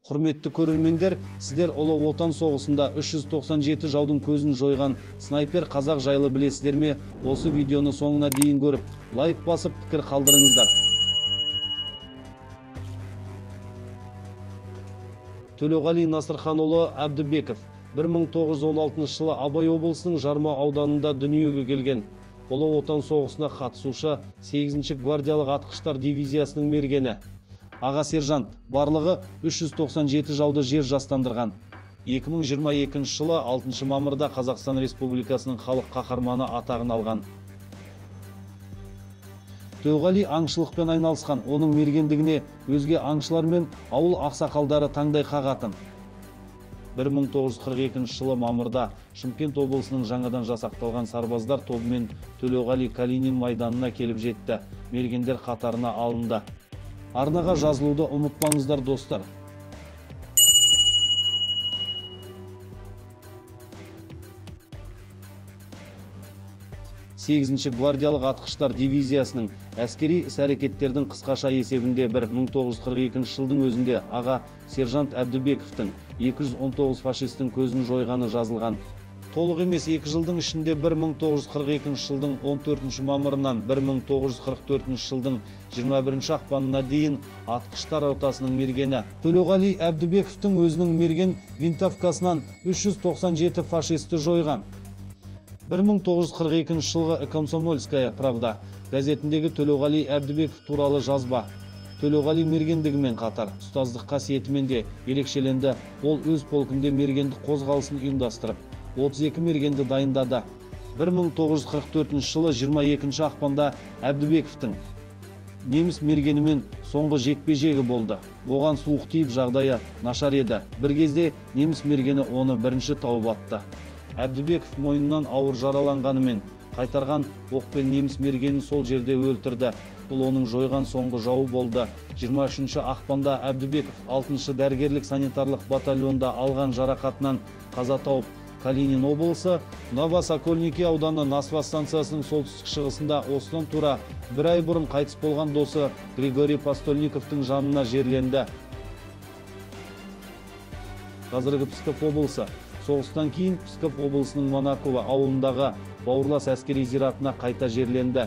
Құрметті көрермендер, сіздер Ұлы Отан соғысында 397 жаудың көзін жойған снайпер қазақ жайлы білесіздер ме? Осы видеоны соңына дейін көріп, лайк басып пікір қалдырыңыздар. Төлеуғали Насырханұлы Әбдібеков 1916 жылы Абай облысының Жарма ауданында дүниеге келген. Ұлы Отан соғысына қатысушы 8-ші гвардиялық атқыштар дивизиясының мергені. Аға сержант, барлығы 397 жауды жер жастандырған. 2022 жылы 6 мамырда Қазақстан Республикасының халық қаһарманы атағын алған. Төлеуғали аңшылықпен айналысқан, оның мергендігіне өзге аңшылар мен ауыл ақсақалдары таңдай қағатын. 1942 жылы мамырда Шымкент облысының жаңадан жасақталған сарбаздар тобымен Төлеуғали Калинин майданына келіп жетті. Мергендер қатарына алынды. Арнаға жазылуды ұмытпаңыздар достар. 8-ші гвардиялық атқыштар дивизиясының әскери іс-әрекеттердің қысқаша есебінде 1942 жылдың өзінде аға сержант Әбдібековтің 219 фашистің көзін жойғаны жазылған. Толық емес 2 жылдың ішінде 1942 жылдың 14 мамырынан 1944 жылдың 21 ақпанына дейін атқыштар ротасының мергені Төлеуғали Әбдібековтің өзінің мерген винтовкасынан 397 фашисті жойған. 1942 жылғы «Комсомольская правда» газетіндегі Төлеуғали Әбдібеков туралы жазба. Төлеуғали мергендігімен қатар ұстаздық қасиетімен де ерекшеленді. Ол өз полкінде мергендік қозғалысын ұйымдастырып, 32 мергенді дайындады. 1944 жылы 22 ақпанда Әбдібековтің неміс мергенімен соңғы жекпе-жегі болды. Оған суық тиіп жағдайы нашар еді. Bir кезде неміс мергені оны бірінші тауып атты. Әбдібеков мойнынан ауыр жараланғанымен қайтарған оқпен неміс мергенін сол жерде өлтірді. Бұл оның жойған соңғы жауы болды. 23 ақпанда Әбдібеков 6-шы дәрігерлік санитарлық батальонда алған жарақатынан қаза тауып, Калинин облысы, Новосокольники ауданы Насва станциясының солтүстік шығысында осыдан тура 1 ай бұрын қайтыс болған досы Григорий Постольниковтың жанына жерленді. Қазіргі Псков облысы. Соғыстан кейін Псков облысының Монаково ауылындағы бауырлас әскери зиратына қайта жерленді.